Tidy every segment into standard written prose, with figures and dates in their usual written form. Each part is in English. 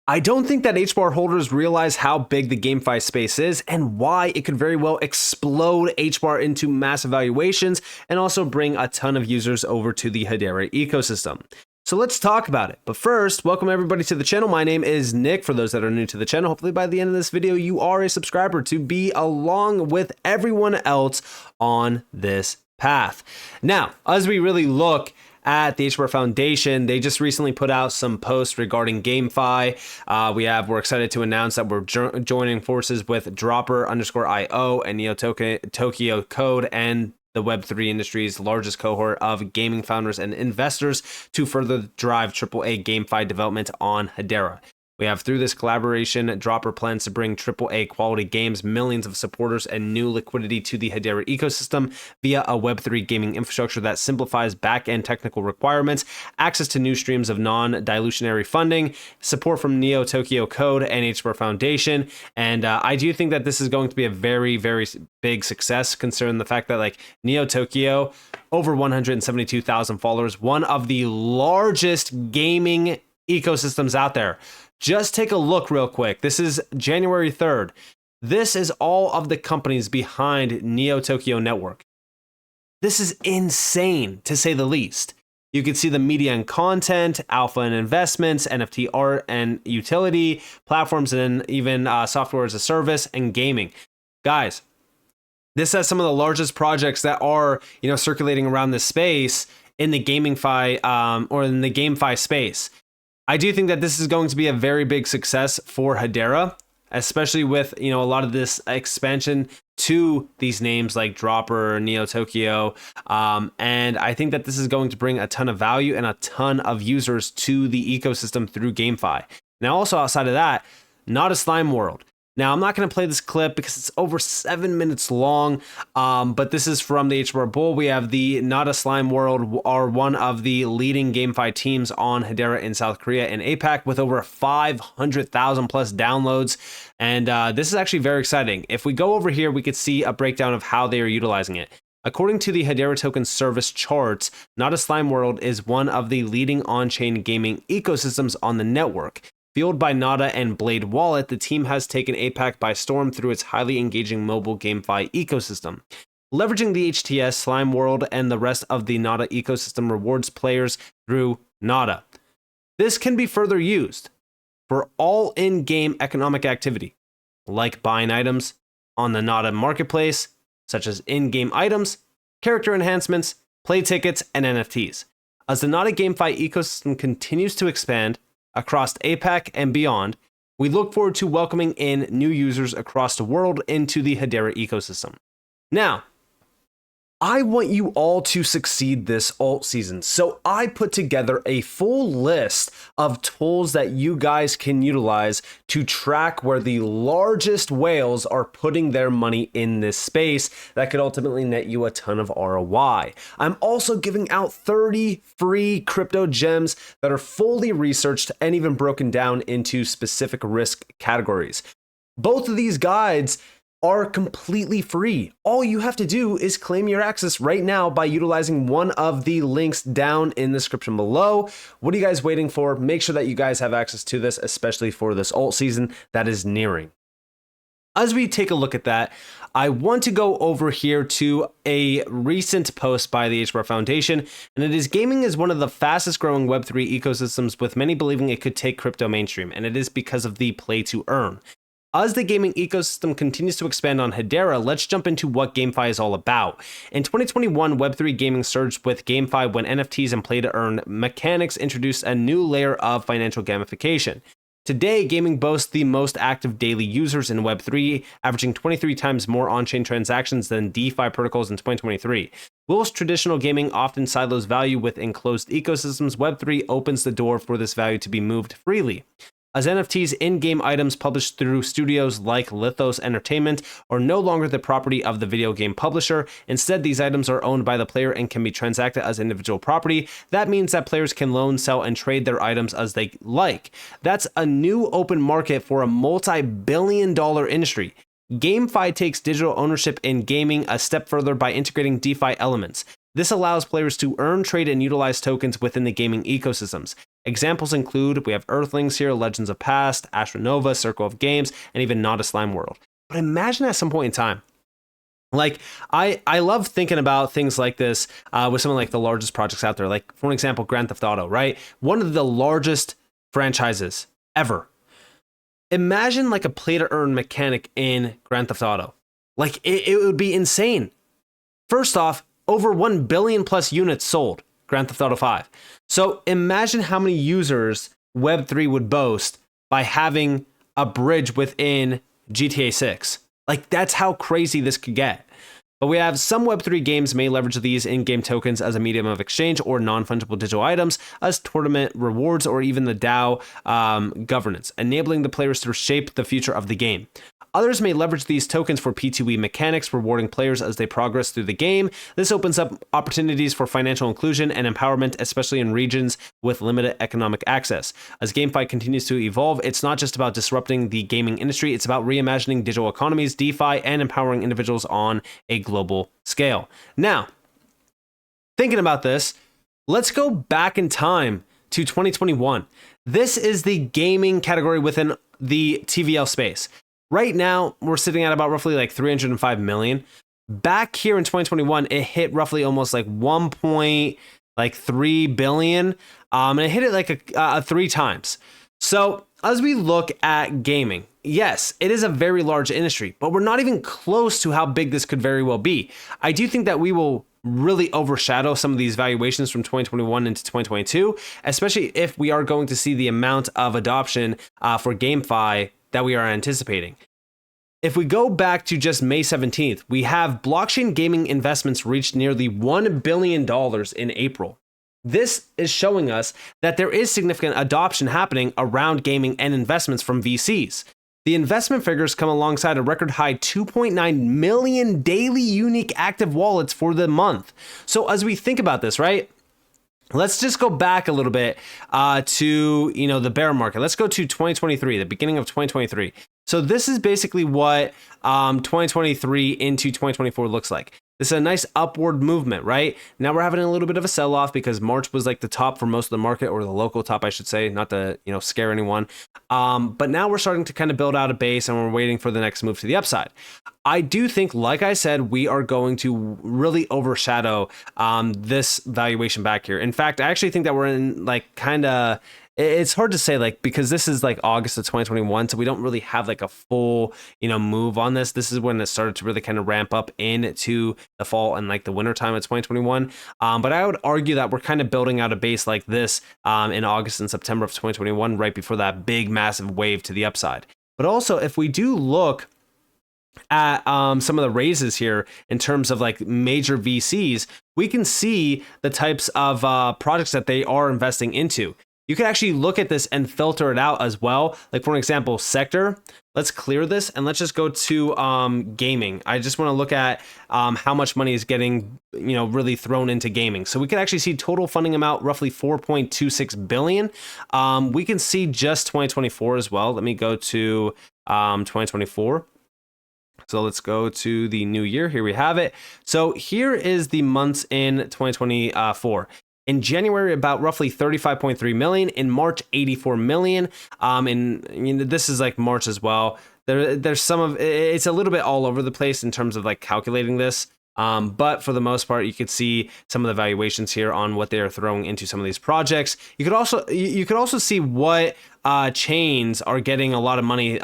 I don't think that Hbar holders realize how big the GameFi space is and why it could very well explode Hbar into massive valuations and also bring a ton of users over to the Hedera ecosystem. So let's talk about it. But first, welcome everybody to the channel. My name is Nick. For those that are new to the channel, hopefully by the end of this video, you are a subscriber to be along with everyone else on this path. Now, as we really look at the Hbar Foundation, they just recently put out some posts regarding GameFi. We're excited to announce that we're joining forces with Dropper_IO and Neo Tokyo Code and the Web3 industry's largest cohort of gaming founders and investors to further drive AAA GameFi development on Hedera. We have, through this collaboration, Dropper plans to bring AAA quality games, millions of supporters, and new liquidity to the Hedera ecosystem via a Web3 gaming infrastructure that simplifies back-end technical requirements, access to new streams of non-dilutionary funding, support from Neo Tokyo Code and Hbar Foundation. And I do think that this is going to be a very, very big success, considering the fact that Neo Tokyo, over 172,000 followers, one of the largest gaming ecosystems out there. Just take a look real quick. This is January 3rd. This is all of the companies behind Neo Tokyo Network. This is insane, to say the least. You can see the media and content, alpha and investments, NFT art and utility, platforms, and even software as a service and gaming. Guys, this has some of the largest projects that are, circulating around this space in the GameFi or in the GameFi space. I do think that this is going to be a very big success for Hedera, especially with, a lot of this expansion to these names like Dropper, Neo Tokyo. And I think that this is going to bring a ton of value and a ton of users to the ecosystem through GameFi. Now, also outside of that, Not a Slime World. Now, I'm not going to play this clip because it's over 7 minutes long, but this is from the Hbar Bull. We have the Not a Slime World are one of the leading GameFi teams on Hedera in South Korea and APAC with over 500,000 plus downloads. And this is actually very exciting. If we go over here, we could see a breakdown of how they are utilizing it. According to the Hedera token service charts, Not a Slime World is one of the leading on-chain gaming ecosystems on the network. Fueled by Nada and Blade Wallet, the team has taken APAC by storm through its highly engaging mobile GameFi ecosystem. Leveraging the HTS, Slime World and the rest of the Nada ecosystem rewards players through Nada. This can be further used for all in-game economic activity, like buying items on the Nada marketplace, such as in-game items, character enhancements, play tickets, and NFTs. As the Nada GameFi ecosystem continues to expand across APAC and beyond, we look forward to welcoming in new users across the world into the Hedera ecosystem. Now, I want you all to succeed this alt season, so I put together a full list of tools that you guys can utilize to track where the largest whales are putting their money in this space that could ultimately net you a ton of ROI. I'm also giving out 30 free crypto gems that are fully researched and even broken down into specific risk categories. Both of these guides are completely free. All you have to do is claim your access right now by utilizing one of the links down in the description below. What are you guys waiting for? Make sure that you guys have access to this, especially for this alt season that is nearing. As we take a look at that, I want to go over here to a recent post by the Hbar Foundation, and it is gaming is one of the fastest growing Web3 ecosystems, with many believing it could take crypto mainstream, and it is because of the play to earn. As the gaming ecosystem continues to expand on Hedera, let's jump into what GameFi is all about. In 2021, Web3 gaming surged with GameFi when NFTs and play-to-earn mechanics introduced a new layer of financial gamification. Today, gaming boasts the most active daily users in Web3, averaging 23 times more on-chain transactions than DeFi protocols in 2023. Whilst traditional gaming often silos value within closed ecosystems, Web3 opens the door for this value to be moved freely. As NFTs, in-game items published through studios like Lithos Entertainment are no longer the property of the video game publisher. Instead, these items are owned by the player and can be transacted as individual property. That means that players can loan, sell, and trade their items as they like. That's a new open market for a multi-billion-dollar industry. GameFi takes digital ownership in gaming a step further by integrating DeFi elements. This allows players to earn, trade, and utilize tokens within the gaming ecosystems. Examples include, we have Earthlings here, Legends of Past, Astronova, Circle of Games, and even Not a Slime World. But imagine at some point in time, like, I love thinking about things like this with some of like the largest projects out there. Like, for example, Grand Theft Auto, right? One of the largest franchises ever. Imagine like a play to earn mechanic in Grand Theft Auto. Like, it would be insane. First off, over 1 billion plus units sold, Grand Theft Auto 5. So imagine how many users Web3 would boast by having a bridge within GTA 6. Like, that's how crazy this could get. But we have some Web3 games may leverage these in-game tokens as a medium of exchange or non-fungible digital items as tournament rewards or even the DAO governance, enabling the players to shape the future of the game. Others may leverage these tokens for P2E mechanics, rewarding players as they progress through the game. This opens up opportunities for financial inclusion and empowerment, especially in regions with limited economic access. As GameFi continues to evolve, it's not just about disrupting the gaming industry, it's about reimagining digital economies, DeFi, and empowering individuals on a global scale. Now, thinking about this, let's go back in time to 2021. This is the gaming category within the TVL space. Right now, we're sitting at about roughly like 305 million. Back here in 2021, it hit roughly almost like 1.3 billion. And it hit it like 3 times. So as we look at gaming, yes, it is a very large industry, but we're not even close to how big this could very well be. I do think that we will really overshadow some of these valuations from 2021 into 2022, especially if we are going to see the amount of adoption for GameFi that we are anticipating. If we go back to just May 17th, we have blockchain gaming investments reached nearly $1 billion in April. This is showing us that there is significant adoption happening around gaming and investments from VCs. The investment figures come alongside a record high 2.9 million daily unique active wallets for the month. So as we think about this, right? Let's just go back a little bit to, the bear market. Let's go to 2023, the beginning of 2023. So this is basically what 2023 into 2024 looks like. This is a nice upward movement, right? Now we're having a little bit of a sell-off because March was like the top for most of the market, or the local top, I should say, not to, scare anyone. But now we're starting to kind of build out a base and we're waiting for the next move to the upside. I do think, like I said, we are going to really overshadow this valuation back here. In fact, I actually think that we're in like kind of, it's hard to say, like, because this is like August of 2021, so we don't really have like a full, move on this. This is when it started to really kind of ramp up into the fall and like the winter time of 2021. But I would argue that we're kind of building out a base like this in August and September of 2021, right before that big, massive wave to the upside. But also, if we do look at some of the raises here in terms of like major VCs, we can see the types of projects that they are investing into. You can actually look at this and filter it out as well. Like, for example, sector. Let's clear this and let's just go to gaming. I just want to look at how much money is getting, really thrown into gaming. So we can actually see total funding amount roughly 4.26 billion. We can see just 2024 as well. Let me go to 2024. So let's go to the new year. Here we have it. So here is the months in 2024. In January, about roughly 35.3 million. In March, 84 million. And this is like March as well. There's some of it's a little bit all over the place in terms of like calculating this. But for the most part, you could see some of the valuations here on what they are throwing into some of these projects. You could also see what chains are getting a lot of money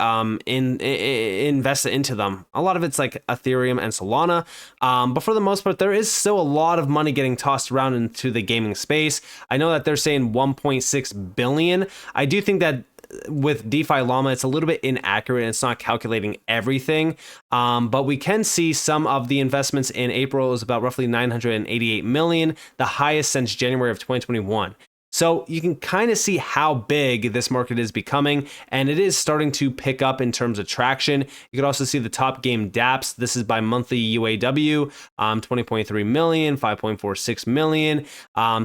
invested into them. A lot of it's like Ethereum and Solana. But for the most part, there is still a lot of money getting tossed around into the gaming space. I know that they're saying 1.6 billion. I do think that with DeFi Llama, it's a little bit inaccurate. It's not calculating everything. But we can see some of the investments in April is about roughly 988 million, the highest since January of 2021. So you can kind of see how big this market is becoming, and it is starting to pick up in terms of traction. You could also see the top game dApps. This is by monthly UAW, 20.3 million, 5.46 million.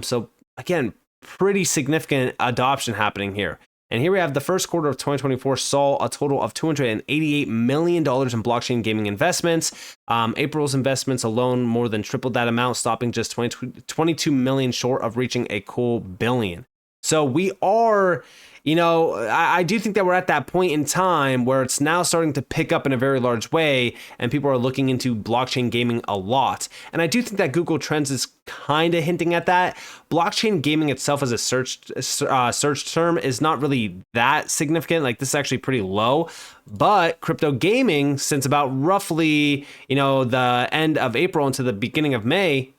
So again, pretty significant adoption happening here. And here we have the first quarter of 2024 saw a total of $288 million in blockchain gaming investments. April's investments alone more than tripled that amount, stopping just 22 million short of reaching a cool billion. So we are, I do think that we're at that point in time where it's now starting to pick up in a very large way, and people are looking into blockchain gaming a lot. And I do think that Google Trends is kind of hinting at that. Blockchain gaming itself as a search term is not really that significant. Like, this is actually pretty low. But crypto gaming, since about roughly, the end of April into the beginning of May,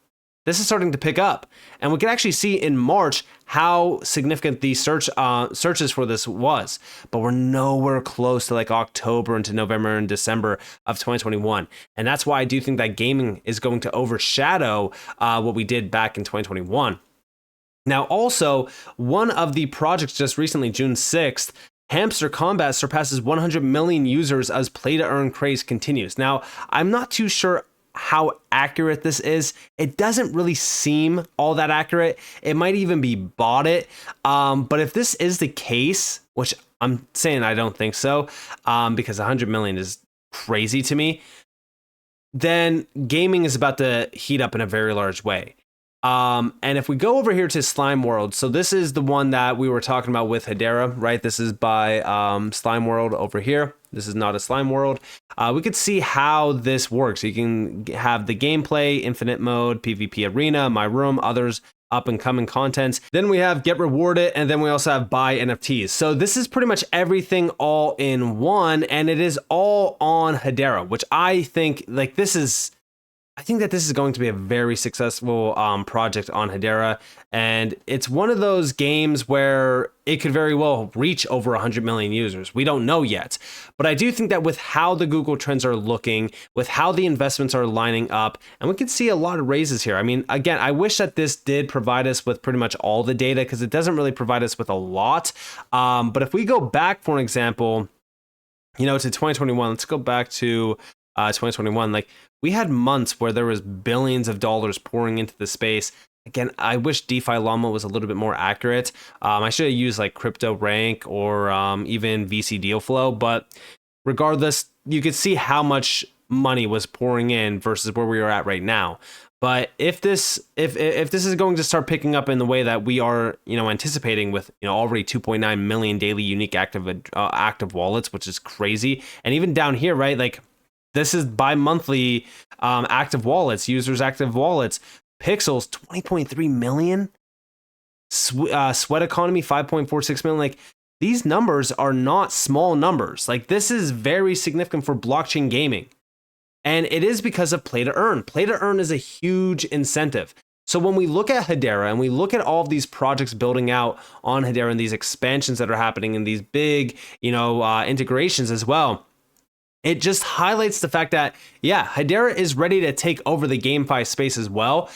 this is starting to pick up. And we can actually see in March how significant the searches for this was. But we're nowhere close to like October into November and December of 2021. And that's why I do think that gaming is going to overshadow what we did back in 2021. Now, also, one of the projects just recently, June 6th, Hamster Combat surpasses 100 million users as play-to-earn craze continues. Now, I'm not too sure how accurate this is. It doesn't really seem all that accurate. It might even be botted. But if this is the case, which I'm saying I don't think so, because 100 million is crazy to me, then gaming is about to heat up in a very large way. And if we go over here to Slime World, so this is the one that we were talking about with Hedera, right? This is by Slime World over here. This is not a Slime World. We could see how this works. You can have the gameplay, infinite mode, PvP arena, my room, others, up and coming contents. Then we have get rewarded, and then we also have buy NFTs. So this is pretty much everything all in one, and it is all on Hedera, which I think that this is going to be a very successful project on Hedera. And it's one of those games where it could very well reach over 100 million users. We don't know yet. But I do think that with how the Google Trends are looking, with how the investments are lining up, and we can see a lot of raises here. I mean, again, I wish that this did provide us with pretty much all the data, because it doesn't really provide us with a lot. But if we go back, for an example, to 2021, let's go back to 2021. Like, we had months where there was billions of dollars pouring into the space. Again, I wish DeFi Llama was a little bit more accurate. I should have used like Crypto Rank or even VC Deal Flow. But regardless, you could see how much money was pouring in versus where we are at right now. But if this is going to start picking up in the way that we are, anticipating, with already 2.9 million daily unique active wallets, which is crazy, and even down here, right, like, this is bi-monthly active wallets, users active wallets. Pixels, 20.3 million. Sweat Economy, 5.46 million. Like, these numbers are not small numbers. Like, this is very significant for blockchain gaming. And it is because of play to earn. Play to earn is a huge incentive. So when we look at Hedera and we look at all of these projects building out on Hedera and these expansions that are happening and these big, integrations as well, it just highlights the fact that, yeah, Hedera is ready to take over the GameFi space as well.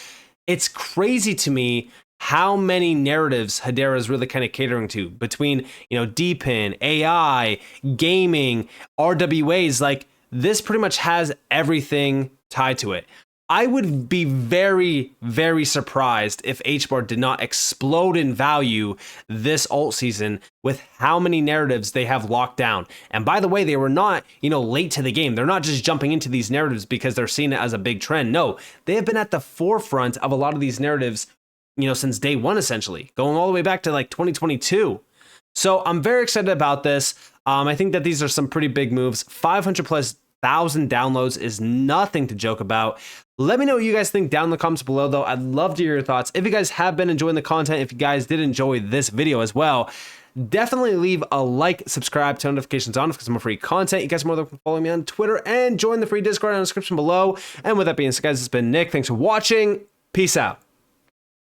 It's crazy to me how many narratives Hedera is really kind of catering to, between, DePIN, AI, gaming, RWAs. Like, this pretty much has everything tied to it. I would be very, very surprised if Hbar did not explode in value this alt season with how many narratives they have locked down. And by the way, they were not, late to the game. They're not just jumping into these narratives because they're seeing it as a big trend. No, they have been at the forefront of a lot of these narratives, since day one, essentially, going all the way back to like 2022. So I'm very excited about this. I think that these are some pretty big moves. 500+ thousand downloads is nothing to joke about. Let me know what you guys think down in the comments below, though. I'd love to hear your thoughts. If you guys have been enjoying the content, if you guys did enjoy this video as well, definitely leave a like, subscribe, turn notifications on for some more free content. You guys are more than welcome to follow me on Twitter and join the free Discord in the description below. And with that being said, guys, it's been Nick. Thanks for watching. Peace out.